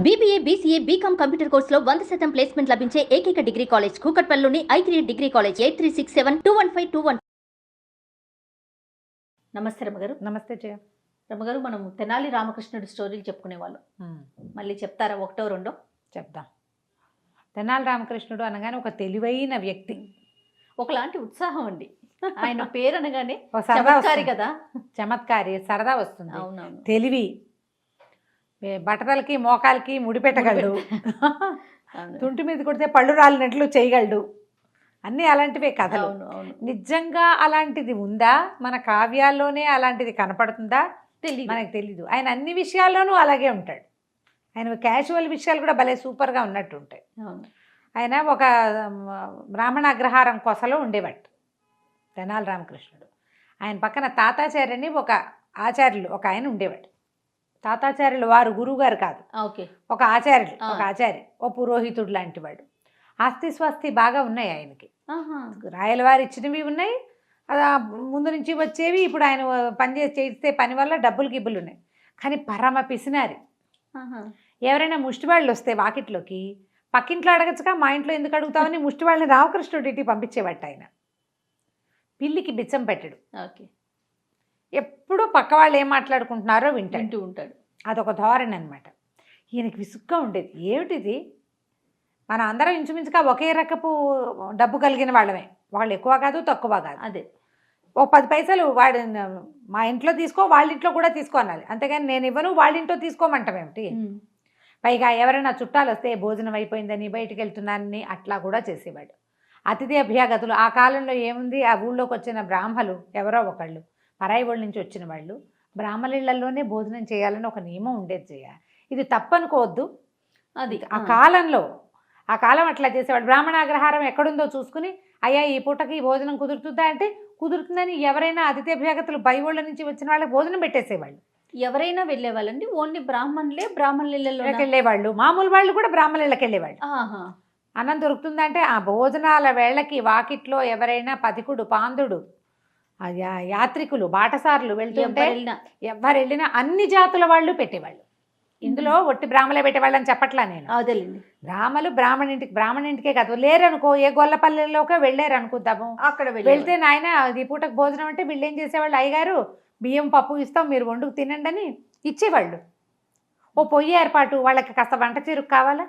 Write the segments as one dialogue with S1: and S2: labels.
S1: BBA, BCA, BCom computer కోర్సులో 100% placement లభించే ఏకైక డిగ్రీ కాలేజ్ కూకట్పల్లిలోని i3 డిగ్రీ కాలేజ్ 8367215215. నమస్తే రమగారు.
S2: నమస్తే జయ.
S1: రమగారు, మనం తెనాలి రామకృష్ణుడి స్టోరీలు చెప్పుకునేవాళ్ళం. మళ్ళీ చెప్తారా? ఒకటో రెండో
S2: చెప్దాం. తెనాలి రామకృష్ణుడు అనగానే ఒక తెలివైన వ్యక్తి,
S1: ఒకలాంటి ఉత్సాహం అండి. ఆయన పేరు అనగానే
S2: సరదా
S1: చమత్కారి కదా.
S2: చమత్కారి, సరదా వస్తుంది.
S1: అవునవును.
S2: తెలివి, బట్టతలకి మోకాలకి ముడిపెట్టగలడు, తుంటి మీద కొడితే పళ్ళు రాలినట్లు చేయగలడు. అన్నీ అలాంటివే కథలు. నిజంగా అలాంటిది ఉందా? మన కావ్యాల్లోనే అలాంటిది కనపడుతుందా? మనకు తెలీదు. ఆయన అన్ని విషయాల్లోనూ అలాగే ఉంటాడు. ఆయన క్యాజువల్ విషయాలు కూడా భలే సూపర్గా ఉన్నట్టు ఉంటాయి. ఆయన ఒక బ్రాహ్మణ అగ్రహారం కొసలో ఉండేవాడు తెనాలి రామకృష్ణుడు. ఆయన పక్కన తాతాచార్యని ఒక ఆచార్యులు ఒక ఆయన ఉండేవాడు. తాతాచార్యులు వారు గురువు గారు కాదు, ఒక ఆచార్యులు, ఒక ఆచార్య, ఓ పురోహితుడు లాంటి వాడు. ఆస్తి స్వస్తి బాగా ఉన్నాయి ఆయనకి. రాయలవారు ఇచ్చినవి ఉన్నాయి, ముందు నుంచి వచ్చేవి. ఇప్పుడు ఆయన చేస్తే పని వల్ల డబ్బులు గిబ్బులు ఉన్నాయి. కానీ పరమ పిసినారి. ఎవరైనా ముష్టివాళ్ళు వస్తే వాకిట్లోకి పక్కింట్లో అడగచ్చుగా, మా ఇంట్లో ఎందుకు అడుగుతామని ముష్టివాళ్ళని రామకృష్ణుడి ఇంటికి పంపించేవాడు ఆయన. పిల్లికి బిచ్చం పెట్టడు. ఎప్పుడూ పక్క వాళ్ళు ఏం మాట్లాడుకుంటున్నారో వింటూ ఉంటాడు. అదొక ధోరణి అనమాట. ఈయనకి విసుగ్గా ఉండేది. ఏమిటిది, మనం అందరం ఇంచుమించుగా ఒకే రకపు డబ్బు కలిగిన వాళ్ళమే, వాళ్ళు ఎక్కువ కాదు తక్కువ కాదు. అదే ఓ 10 పైసలు వాడు మా ఇంట్లో తీసుకో, వాళ్ళ ఇంట్లో కూడా తీసుకో అనాలి. అంతేగాని నేను ఇవ్వను వాళ్ళ ఇంట్లో తీసుకోమంటామేమిటి? పైగా ఎవరైనా చుట్టాలు వస్తే భోజనం అయిపోయిందని బయటికి వెళ్తున్నానని అట్లా కూడా చేసేవాడు. అతిథి అభ్యాగతులు ఆ కాలంలో ఏముంది, ఆ ఊళ్ళోకి వచ్చిన బ్రాహ్మలు ఎవరో ఒకళ్ళు పరాయి వాళ్ళ నుంచి వచ్చిన వాళ్ళు బ్రాహ్మణులలోనే భోజనం చేయాలని ఒక నియమం ఉండేది. ఇది తప్పనుకోవద్దు. అది ఆ కాలం అట్లా చేసేవాడు. బ్రాహ్మణాగ్రహారం ఎక్కడుందో చూసుకుని, అయ్యా ఈ పూటకి భోజనం కుదురుతుందా అంటే కుదురుతుందని ఎవరైనా అతిథి అభ్యాగతులు బై ఊళ్ళ నుంచి వచ్చిన వాళ్ళకి భోజనం పెట్టేసేవాళ్ళు.
S1: ఎవరైనా వెళ్ళేవాళ్ళండి? ఓన్లీ బ్రాహ్మణులకి
S2: వెళ్ళేవాళ్ళు. మామూలు వాళ్ళు కూడా బ్రాహ్మణులకి వెళ్ళేవాళ్ళు. అన్నం దొరుకుతుందంటే ఆ భోజనాల వేళకి వాకిట్లో ఎవరైనా పథికుడు, పాందుడు, యాత్రికులు, బాటసారులు వెళ్తుంటే ఎవరు వెళ్ళినా అన్ని జాతుల వాళ్ళు పెట్టేవాళ్ళు. ఇందులో ఒట్టి బ్రాహ్మలే పెట్టేవాళ్ళు అని చెప్పట్లా నేను. అదేలేండి. బ్రాహ్మణ ఇంటికే కాదు, లేరనుకో ఏ గొల్లపల్లెలోకే వెళ్ళారు అనుకుందాము, అక్కడ వెళ్తే నాయన ఈ పూటకు భోజనం అంటే వీళ్ళు ఏం చేసేవాళ్ళు, అయ్యగారు బియ్యం పప్పు ఇస్తాం మీరు వండుకు తినండి అని ఇచ్చేవాళ్ళు. ఓ పొయ్యి ఏర్పాటు, వాళ్ళకి కాస్త వంట చెరుకు కావాలా,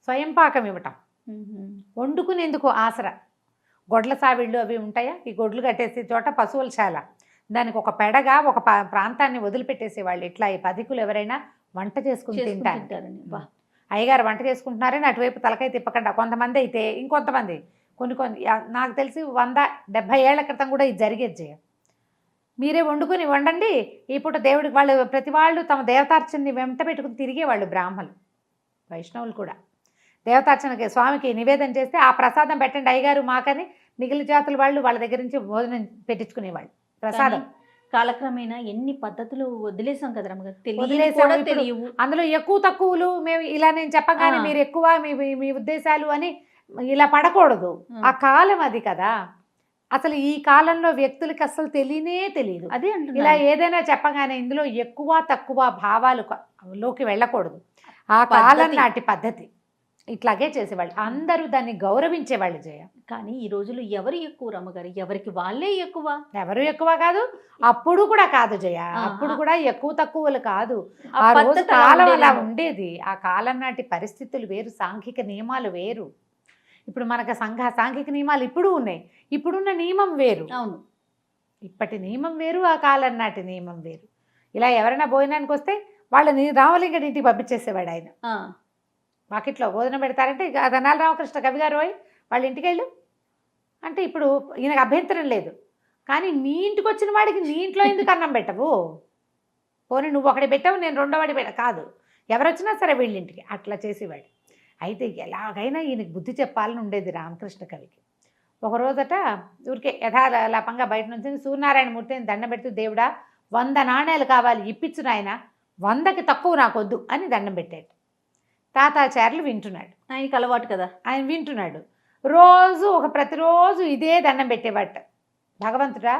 S2: స్వయం పాకం ఇవ్వటం, వండుకునేందుకు ఆసరా. గొడ్ల సావిళ్ళు అవి ఉంటాయా, ఈ గొడ్లు కట్టేసే చోట పశువుల శాల, దానికి ఒక పెడగా ఒక ప్రాంతాన్ని వదిలిపెట్టేసేవాళ్ళు. ఇట్లా ఈ పథికులు ఎవరైనా వంట చేసుకుని తింటారని. అయ్యగారు వంట చేసుకుంటున్నారని అటువైపు తలకాయ తిప్పకుండా. కొంతమంది అయితే ఇంకొంతమంది కొన్ని నాకు తెలిసి 170 ఏళ్ల క్రితం కూడా ఇది జరిగేది. మీరే వండండి ఈ పూట దేవుడికి. వాళ్ళు ప్రతి వాళ్ళు తమ దేవతార్చనని వెంట పెట్టుకుని తిరిగేవాళ్ళు. బ్రాహ్మణులు, వైష్ణవులు కూడా దేవతార్చనకి స్వామికి నివేదన చేస్తే ఆ ప్రసాదం పెట్టండి అయ్యగారు మాకని మిగిలిన జాతుల వాళ్ళు వాళ్ళ దగ్గర నుంచి భోజనం పెట్టించుకునేవాళ్ళు. ప్రసాదం
S1: కాలక్రమేణా ఎన్ని పద్ధతులు వదిలేసాం కదా
S2: రమ్మగారు. అందులో ఎక్కువ తక్కువలు మేము ఇలా నేను చెప్పగానే మీరు ఎక్కువ మీ ఉద్దేశాలు అని ఇలా పడకూడదు. ఆ కాలం అది కదా. అసలు ఈ కాలంలో వ్యక్తులకి అసలు తెలియదు. అదే ఇలా ఏదైనా చెప్పగానే ఇందులో ఎక్కువ తక్కువ భావాలు లోకి వెళ్ళకూడదు. ఆ కాలం నాటి పద్ధతి ఇట్లాగే చేసేవాళ్ళు. అందరూ దాన్ని గౌరవించేవాళ్ళు జయ.
S1: కానీ ఈ రోజుల్లో ఎవరు ఎక్కువ రమ్మగారు? ఎవరికి వాళ్ళే ఎక్కువ.
S2: ఎవరు ఎక్కువ కాదు, అప్పుడు కూడా కాదు జయ. అప్పుడు కూడా ఎక్కువ తక్కువలు కాదు. ఆ రోజు కాలం అలా ఉండేది. ఆ కాలం నాటి పరిస్థితులు వేరు, సాంఘిక నియమాలు వేరు. ఇప్పుడు మనకు సాంఘిక నియమాలు ఇప్పుడు ఉన్నాయి. ఇప్పుడున్న నియమం వేరు.
S1: అవును,
S2: ఇప్పటి నియమం వేరు, ఆ కాలం నాటి నియమం వేరు. ఇలా ఎవరైనా భోజనానికి వస్తే వాళ్ళని రామలింగడి ఇంటికి పంపించేసేవాడు ఆయన. వాకిట్లో భోజనం పెడతారంటే తెనాలి రామకృష్ణ కవి గారు వాళ్ళ ఇంటికి వెళ్ళు అంటే ఇప్పుడు ఈయనకు అభ్యంతరం లేదు. కానీ నీ ఇంటికి వచ్చిన వాడికి నీ ఇంట్లో ఎందుకు అన్నం పెట్టవు? పోనీ నువ్వు ఒకటి పెట్టావు నేను రెండో వాడి కాదు, ఎవరు వచ్చినా సరే వీళ్ళింటికి అట్లా చేసేవాడు. అయితే ఎలాగైనా ఈయనకి బుద్ధి చెప్పాలని ఉండేది రామకృష్ణ కవికి. ఒకరోజట ఊరికే యథాలాపంగా బయట నుంచి సూర్యనారాయణమూర్తిని దండం పెడుతూ, దేవుడా 100 నాణేలు కావాలి ఇప్పించు నాయన, 100కి తక్కువ నాకొద్దు అని దండం పెట్టాడు. తాతాచార్యులు వింటున్నాడు.
S1: ఆయనకి అలవాటు కదా,
S2: ఆయన వింటున్నాడు. ప్రతిరోజు ఇదే దండం పెట్టేవాట. భగవంతుడా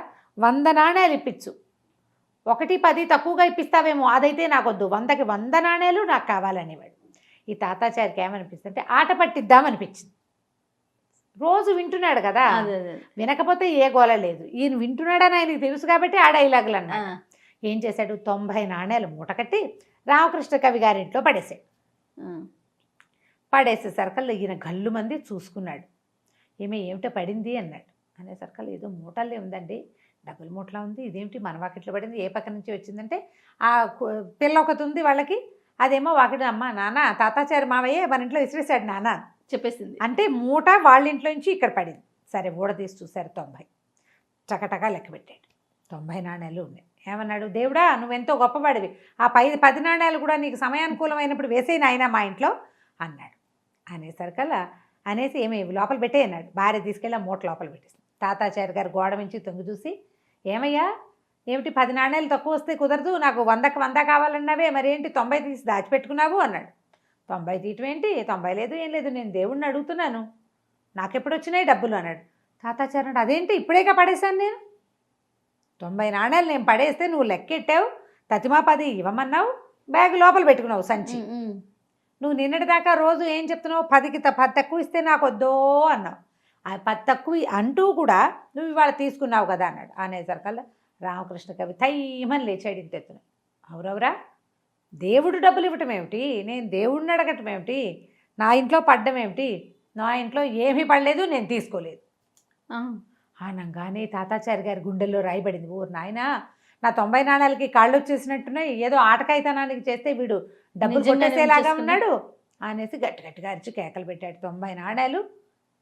S2: 100 నాణేలు ఇప్పించు, 1 10 తక్కువగా ఇప్పిస్తావేమో, అదైతే నాకొద్దు, 100కి 100 నాణేలు నాకు కావాలనేవాడు. ఈ తాతాచారికి ఏమనిపిస్తుంది అంటే ఆట పట్టిద్దామనిపించింది. రోజు వింటున్నాడు కదా, వినకపోతే ఏ గోల లేదు. ఈయన వింటున్నాడని ఆయనకి తెలుసు కాబట్టి ఆ డైలాగులు అన్నాడు. ఏం చేశాడు, 90 నాణేలు మూట కట్టి రామకృష్ణ కవి గారింట్లో పడేశాడు. పడేసేసరికల్లా ఈయన గల్లు మంది చూసుకున్నాడు. ఏమిటో పడింది అన్నాడు. అనేసరికల్లా ఏదో మూటల్లే ఉందండి, డబ్బుల మూటలా ఉంది, ఇదేమిటి మన వాకిట్లో పడింది, ఏ పక్క నుంచి వచ్చిందంటే ఆ పిల్ల ఒకటి ఉంది వాళ్ళకి, అదేమో వాకిట అమ్మ నాన్న తాతాచారి మావయ్య మన ఇంట్లో విసిరేశాడు నాన్న
S3: చెప్పేసింది.
S2: అంటే మూట వాళ్ళ ఇంట్లో నుంచి ఇక్కడ పడింది. సరే ఊడ తీసి చూశారు, 90 చకటగా లెక్క పెట్టాడు. 90 నాణేలు ఉన్నాయి. ఏమన్నాడు, దేవుడా నువ్వెంతో గొప్పవాడివి, ఆ 10 నాణేలు కూడా నీకు సమయానుకూలమైనప్పుడు వేసే నాయన మా ఇంట్లో అన్నాడు. అనేసరికల్లా అనేసి ఏమి లోపల పెట్టే అన్నాడు. భార్య తీసుకెళ్ళి ఆ మూట లోపల పెట్టేసి తాతాచారి గారు గోడ నుంచి తొంగి చూసి, ఏమయ్యా ఏమిటి 10 నాణేలు తక్కువ వస్తే కుదరదు, నాకు 100కి 100 కావాలన్నావే, మరి ఏంటి 90 తీసి దాచిపెట్టుకున్నావు అన్నాడు. 90 తీయటం ఏంటి, 90 లేదు ఏం లేదు, నేను దేవుణ్ణి అడుగుతున్నాను, నాకెప్పుడు వచ్చినాయి డబ్బులు అన్నాడు. తాతాచారి అన్నాడు, అదేంటి ఇప్పుడేగా పడేశాను నేను, 90 నాణేలు నేను పడేస్తే నువ్వు లెక్కెట్టావు, తతిమా 10 ఇవ్వమన్నావు, బ్యాగ్ లోపల పెట్టుకున్నావు సంచి. నువ్వు నిన్నటి దాకా రోజు ఏం చెప్తున్నావు, 10కి 10 తక్కువ ఇస్తే నాకు వద్దో అన్నావు, ఆ 10 తక్కువ అంటూ కూడా నువ్వు ఇవాళ తీసుకున్నావు కదా అన్నాడు. అనేసరికల్లా రామకృష్ణ కవి తయ్యమని లేచాడు. ఇంత ఎత్తున, అవురవరా దేవుడు డబ్బులు ఇవ్వటం ఏమిటి, నేను దేవుడిని అడగటం ఏమిటి, నా ఇంట్లో పడ్డం ఏమిటి, నా ఇంట్లో ఏమీ పడలేదు, నేను తీసుకోలేదు అనగానే తాతాచారి గారి గుండెల్లో రాయబడింది. ఓ నాయనా, నా 90 నాణాలకి కాళ్ళు వచ్చేసినట్టున్నాయి, ఏదో ఆటకాయితనానికి చేస్తే వీడు డబ్బులు కొట్టేసేలాగా ఉన్నాడు అనేసి గట్టిగా అరిచి కేకలు పెట్టాడు. 90 నాణాలు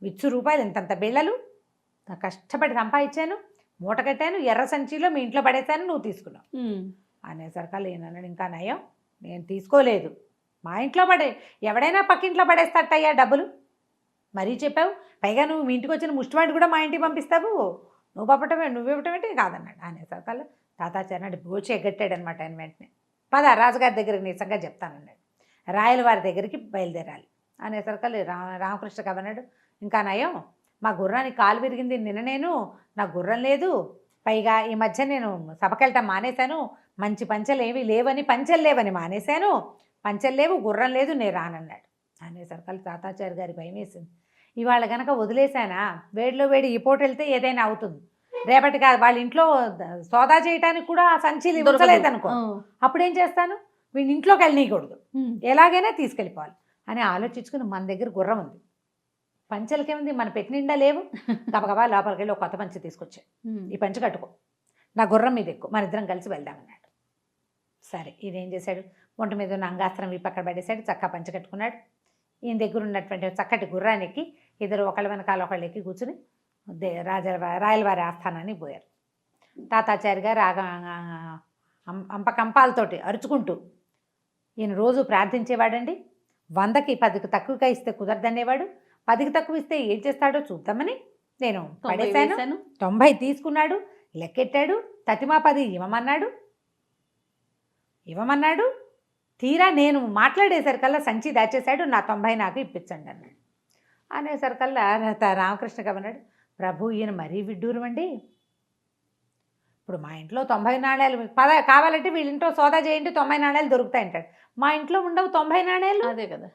S2: ₹1,000 ఇంతంత బిళ్ళలు కష్టపడి సంపాదించాను, మూట కట్టాను, ఎర్ర సంచిలో మీ ఇంట్లో పడేశాను, నువ్వు తీసుకున్నావు అనేసరికల్లా ఏనన్నాడు, ఇంకా నయం నేను తీసుకోలేదు, మా ఇంట్లో ఎవడైనా పక్కింట్లో పడేస్తాటయ్యా డబ్బులు, మరీ చెప్పావు, పైగా నువ్వు మీ ఇంటికి వచ్చిన ముష్టివాడిని కూడా మా ఇంటికి పంపిస్తావు, నువ్వు ఇవ్వటం ఏంటి కాదన్నాడు. అనేసరికల్లా తాతాచారి నాడు బోచి ఎగ్గట్టాడనమాట. ఆయన వెంటనే పద రాజుగారి దగ్గరికి నిజంగా చెప్తానన్నాడు. రాయల వారి దగ్గరికి బయలుదేరాలి అనేసరికల్లా రామకృష్ణ కవి అన్నాడు, ఇంకా నయం మా గుర్రానికి కాలు విరిగింది నిన్న, నేను నాకు గుర్రం లేదు, పైగా ఈ మధ్య నేను సభకెళ్ళటం మానేశాను, మంచి పంచెలు ఏమీ లేవని, పంచెలు లేవని మానేశాను, పంచెలు లేవు, గుర్రం లేదు, నేను రానన్నాడు. అనేసరికల్లా తాతాచారి గారి భయం వేసింది. ఇవాళ కనుక వదిలేశానా, వేడిలో వేడి ఈ పూట వెళ్తే ఏదైనా అవుతుంది, రేపటికి వాళ్ళ ఇంట్లో సోదా చేయడానికి కూడా ఆ సంచీలు ఇవ్వలేదనుకో, అప్పుడేం చేస్తాను, వీడి ఇంట్లోకి వెళ్ళనీయకూడదు, ఎలాగైనా తీసుకెళ్ళిపోవాలి అని ఆలోచించుకుని మన దగ్గర గుర్రం ఉంది, పంచెలకేముంది మన పెట్టి నిండా లేవు, గబగబా లోపలికి వెళ్ళి ఒక కొత్త పంచె తీసుకొచ్చాడు, ఈ పంచె కట్టుకో, నా గుర్రం మీద ఎక్కువ, మన ఇద్దరం కలిసి వెళ్దామన్నాడు. సరే ఇదేం చేశాడు, ఒంటి మీద ఉన్న అంగాస్త్రం ఈ పక్కన పడేశాడు, చక్కా పంచె కట్టుకున్నాడు. ఈయన దగ్గర ఉన్నటువంటి చక్కటి గుర్రానికి ఇద్దరు ఒకళ్ళ వెనకాల ఒకళ్ళు ఎక్కి కూర్చుని రాయలవారి ఆస్థానానికి పోయారు. తాతాచారి గారు అంపకంపాలతోటి అరుచుకుంటూ ఈయన రోజు ప్రార్థించేవాడండి. 100కి 10కి తక్కువగా ఇస్తే కుదరదనేవాడు, 10కి తక్కువ ఇస్తే ఏం చేస్తాడో చూద్దామని నేను పడేశాను, 90 తీసుకున్నాడు, లెక్కెట్టాడు, తతిమా 10 ఇవ్వమన్నాడు, తీరా నేను మాట్లాడేసరికల్లా సంచి దాచేశాడు, నా 90 నాకు ఇప్పించండి అన్నాడు. అనేసరికల్లా రామకృష్ణ కవి అన్నాడు, ప్రభు ఈయన మరీ విడ్డూరం అండి, ఇప్పుడు మా ఇంట్లో 90 నాణేలు కావాలంటే వీళ్ళ ఇంట్లో సోదా చేయండి 90 నాణేలు దొరుకుతాయి అంటాడు, మా ఇంట్లో ఉండవు 90 నాణేలు.
S3: అదే కదా,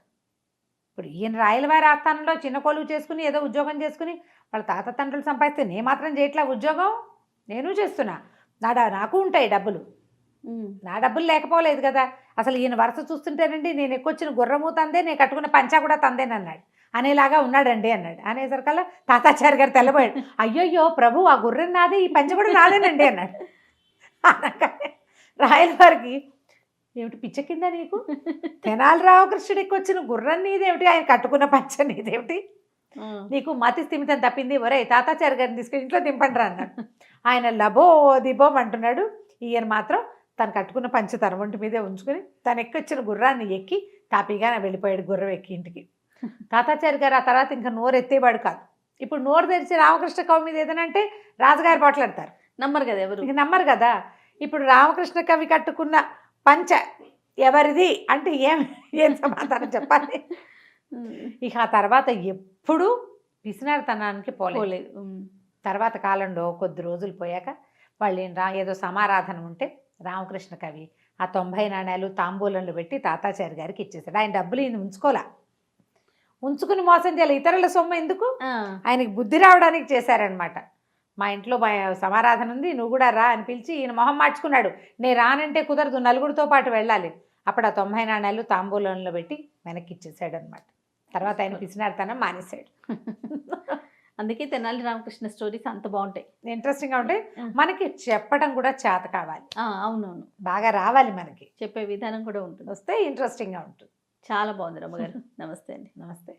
S2: ఇప్పుడు ఈయన రాయలవారి ఆస్థానంలో చిన్న కొలువు చేసుకుని ఏదో ఉద్యోగం చేసుకుని వాళ్ళ తాత తండ్రులు సంపాదిస్తే నేను మాత్రం చేయట్లా ఉద్యోగం, నేను చేస్తున్నా, నాకు ఉంటాయి డబ్బులు, నా డబ్బులు లేకపోలేదు కదా, అసలు ఈయన వరుస చూస్తుంటేనండి నేను ఎక్కువచ్చిన గుర్రము తందే, నేను కట్టుకున్న పంచా కూడా తందేనన్నాడు, అనేలాగా ఉన్నాడండి అన్నాడు. అనేసరికల్లా తాతాచారి గారు తెల్లబోయాడు, అయ్యయ్యో ప్రభు ఆ గుర్రం నాదే, ఈ పంచ కూడా నాదేనండి అన్నాడు. అనగానే రాయలవారికి ఏమిటి పిచ్చ కింద నీకు, తెనాలి రామకృష్ణుడు ఎక్కువచ్చిన గుర్రం నీదేమిటి, ఆయన కట్టుకున్న పంచ నీదేమిటి, నీకు మతి స్థిమితం తప్పింది, ఒరే తాతాచారి గారిని తీసుకుని ఇంట్లో దింపండి రా అన్నాడు. ఆయన లబో దిబోం అంటున్నాడు, ఈయన మాత్రం తను కట్టుకున్న పంచ తన ఒంటి మీదే ఉంచుకొని తను ఎక్కొచ్చిన గుర్రాన్ని ఎక్కి తాపీగా వెళ్ళిపోయాడు గుర్రం ఎక్కి ఇంటికి. తాతాచారి గారు ఆ తర్వాత ఇంకా నోరు ఎత్తేవాడు కాదు. ఇప్పుడు నోరు తెరిచి రామకృష్ణ కవి మీద ఏదైనా అంటే రాజుగారు పోట్లాడతారు,
S3: నమ్మరు కదా ఎవరు,
S2: ఇక నమ్మరు కదా. ఇప్పుడు రామకృష్ణ కవి కట్టుకున్న పంచ ఎవరిది అంటే ఏం సమాధానం చెప్పాలి. ఇక ఆ తర్వాత ఎప్పుడు పిసినారితనానికి పోలేదు. తర్వాత కాలంలో కొద్ది రోజులు పోయాక వాళ్ళు ఏదో సమారాధన ఉంటే రామకృష్ణ కవి ఆ 90 నాణ్యాలు తాంబూలంలో పెట్టి తాతాచారి గారికి ఇచ్చేసాడు. ఆయన డబ్బులు ఈయన ఉంచుకోలే, ఉంచుకుని మోసం చేయాలి, ఇతరుల సొమ్ము ఎందుకు, ఆయనకి బుద్ధి రావడానికి చేశారనమాట. మా ఇంట్లో సమారాధన ఉంది, నువ్వు కూడా రా అని పిలిచి ఈయన మొహం మార్చుకున్నాడు. నేను రానంటే కుదరదు, నలుగురితో పాటు వెళ్ళాలి. అప్పుడు ఆ 90 నాణ్యాలు తాంబూలంలో పెట్టి వెనక్కి ఇచ్చేసాడు అనమాట. తర్వాత ఆయన పిసినారితనం మానేశాడు.
S3: అందుకే తెనాలి రామకృష్ణ స్టోరీస్ అంత బాగుంటాయి,
S2: ఇంట్రెస్టింగ్గా ఉంటాయి. మనకి చెప్పడం కూడా చేత కావాలి,
S3: అవునవును,
S2: బాగా రావాలి, మనకి
S3: చెప్పే విధానం కూడా ఉంటుంది,
S2: వస్తే ఇంట్రెస్టింగ్గా ఉంటుంది.
S3: చాలా బాగుంది రమ్మగారు. నమస్తే అండి.
S2: నమస్తే.